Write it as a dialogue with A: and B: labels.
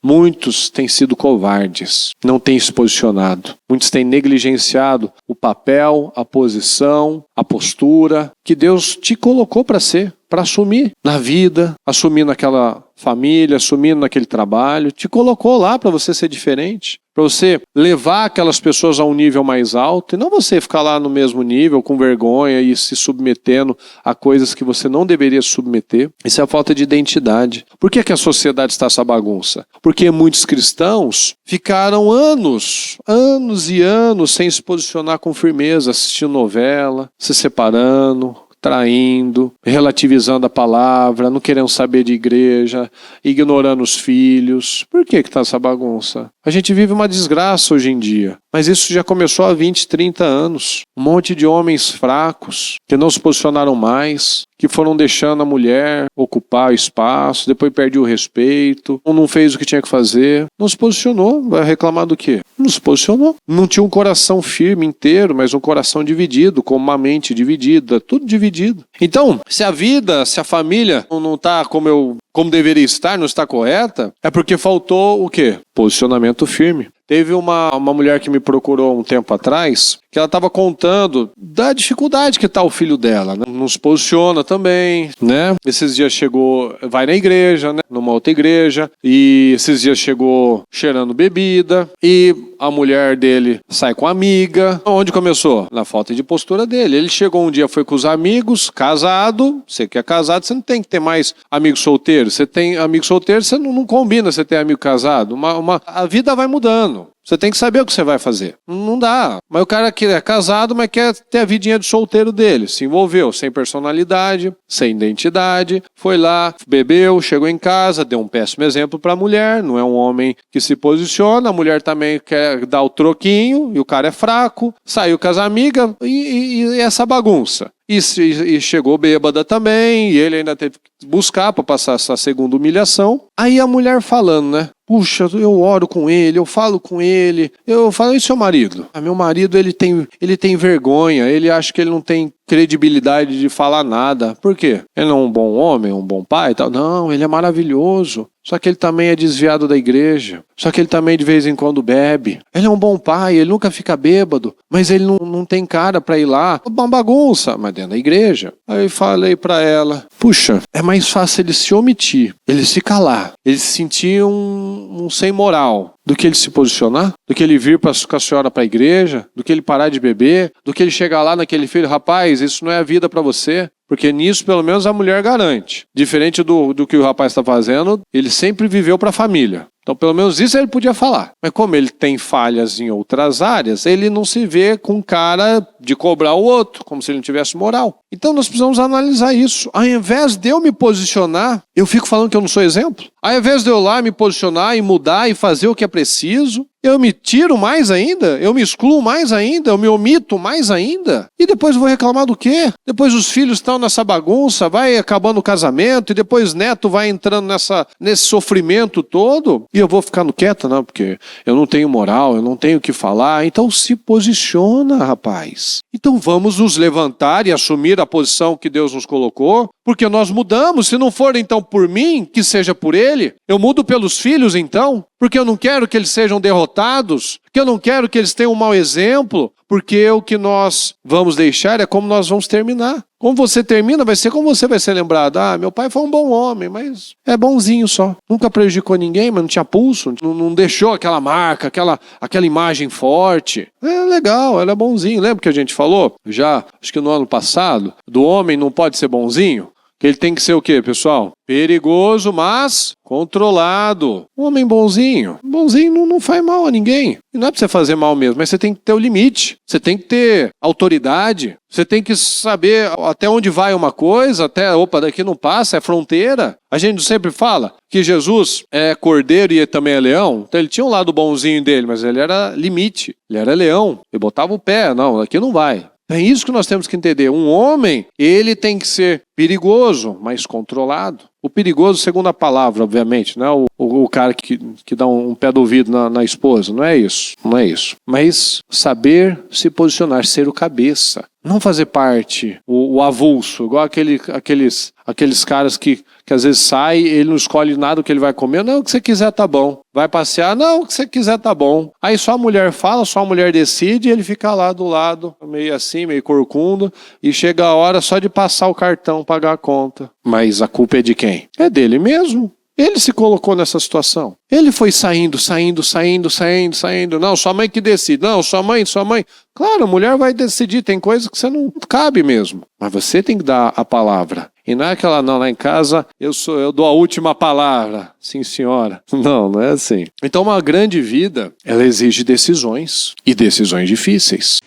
A: Muitos têm sido covardes, não têm se posicionado. Muitos têm negligenciado o papel, a posição, a postura que Deus te colocou para ser, para assumir na vida, assumir naquela família, assumir naquele trabalho. Te colocou lá para você ser diferente, para você levar aquelas pessoas a um nível mais alto e não você ficar lá no mesmo nível com vergonha e se submetendo a coisas que você não deveria se submeter. Isso é a falta de identidade. Por que a sociedade está essa bagunça? Porque muitos cristãos ficaram anos e anos sem se posicionar com firmeza, assistindo novela, se separando, traindo, relativizando a palavra, não querendo saber de igreja, ignorando os filhos. Por que está essa bagunça? A gente vive uma desgraça hoje em dia, mas isso já começou há 20, 30 anos. Um monte de homens fracos, que não se posicionaram mais, que foram deixando a mulher ocupar o espaço, depois perdeu o respeito, não fez o que tinha que fazer, não se posicionou. Vai reclamar do quê? Não se posicionou. Não tinha um coração firme inteiro, mas um coração dividido, com uma mente dividida, tudo dividido. Então, se a vida, se a família não está como deveria estar, não está correta, é porque faltou o quê? Posicionamento firme. Teve uma mulher que me procurou um tempo atrás, que ela estava contando da dificuldade que está o filho dela, né? Não se posiciona também, né? Esses dias chegou, vai na igreja, né? Numa outra igreja, e esses dias chegou cheirando bebida, e a mulher dele sai com a amiga. Onde começou? Na falta de postura dele. Ele chegou um dia, foi com os amigos, casado. Você que é casado, você não tem que ter mais amigo solteiro. Você tem amigo solteiro, você não combina você ter amigo casado. A vida vai mudando. Você tem que saber o que você vai fazer. Não dá. Mas o cara que é casado, mas quer ter a vidinha de solteiro dele. Se envolveu sem personalidade, sem identidade. Foi lá, bebeu, chegou em casa, deu um péssimo exemplo para a mulher. Não é um homem que se posiciona. A mulher também quer dar o troquinho e o cara é fraco. Saiu com as amigas e essa bagunça. E chegou bêbada também, e ele ainda teve que buscar para passar essa segunda humilhação. Aí a mulher falando, né? Puxa, eu oro com ele, eu falo com ele. Eu falo, e seu marido? Meu marido, ele tem vergonha, ele acha que ele não tem credibilidade de falar nada. Por quê? Ele não é um bom homem, um bom pai e tal? Não, ele é maravilhoso. Só que ele também é desviado da igreja. Só que ele também de vez em quando bebe. Ele é um bom pai, ele nunca fica bêbado. Mas ele não tem cara para ir lá. Uma bagunça, mas dentro da igreja. Aí eu falei para ela, puxa, é mais fácil ele se omitir, ele se calar, ele se sentir um sem moral, do que ele se posicionar, do que ele vir com a senhora para a igreja, do que ele parar de beber, do que ele chegar lá naquele filho, rapaz, isso não é a vida para você. Porque nisso, pelo menos, a mulher garante. Diferente do que o rapaz está fazendo, ele sempre viveu para a família. Então, pelo menos isso ele podia falar. Mas como ele tem falhas em outras áreas, ele não se vê com cara de cobrar o outro, como se ele não tivesse moral. Então, nós precisamos analisar isso. Ao invés de eu me posicionar, eu fico falando que eu não sou exemplo. Ao invés de eu lá me posicionar e mudar e fazer o que é preciso, eu me tiro mais ainda, eu me excluo mais ainda, eu me omito mais ainda. E depois eu vou reclamar do quê? Depois os filhos estão nessa bagunça, vai acabando o casamento, e depois neto vai entrando nesse sofrimento todo. E eu vou ficando quieto, não, porque eu não tenho moral, eu não tenho o que falar. Então se posiciona, rapaz. Então vamos nos levantar e assumir a posição que Deus nos colocou, porque nós mudamos. Se não for então por mim, que seja por ele. Eu mudo pelos filhos então, porque eu não quero que eles sejam derrotados, porque eu não quero que eles tenham um mau exemplo, porque o que nós vamos deixar é como nós vamos terminar. Como você termina, vai ser como você vai ser lembrado. Meu pai foi um bom homem, mas é bonzinho só. Nunca prejudicou ninguém, mas não tinha pulso, não deixou aquela marca, aquela imagem forte. É legal, era bonzinho. Lembra que a gente falou, já, acho que no ano passado, do homem não pode ser bonzinho? Que ele tem que ser o quê, pessoal? Perigoso, mas controlado. Um homem bonzinho. Bonzinho não faz mal a ninguém. E não é pra você fazer mal mesmo, mas você tem que ter o limite. Você tem que ter autoridade. Você tem que saber até onde vai uma coisa, daqui não passa, é fronteira. A gente sempre fala que Jesus é cordeiro e também é leão. Então ele tinha um lado bonzinho dele, mas ele era limite. Ele era leão. Ele botava o pé. Não, aqui não vai. É isso que nós temos que entender. Um homem, ele tem que ser perigoso, mas controlado. O perigoso, segundo a palavra, obviamente, não é o cara que dá um pé do ouvido na esposa, não é isso, não é isso. Mas saber se posicionar, ser o cabeça. Não fazer parte, o avulso, igual aqueles caras que às vezes sai, ele não escolhe nada o que ele vai comer. Não, o que você quiser tá bom. Vai passear, não, o que você quiser tá bom. Aí só a mulher fala, só a mulher decide e ele fica lá do lado, meio assim, meio corcunda, e chega a hora só de passar o cartão, pagar a conta. Mas a culpa é de quem? É dele mesmo. Ele se colocou nessa situação. Ele foi saindo. Não, sua mãe que decide. Não, sua mãe. Claro, a mulher vai decidir. Tem coisa que você não cabe mesmo. Mas você tem que dar a palavra. E não é aquela, não, lá em casa eu dou a última palavra. Sim, senhora. Não é assim. Então uma grande vida, ela exige decisões. E decisões difíceis.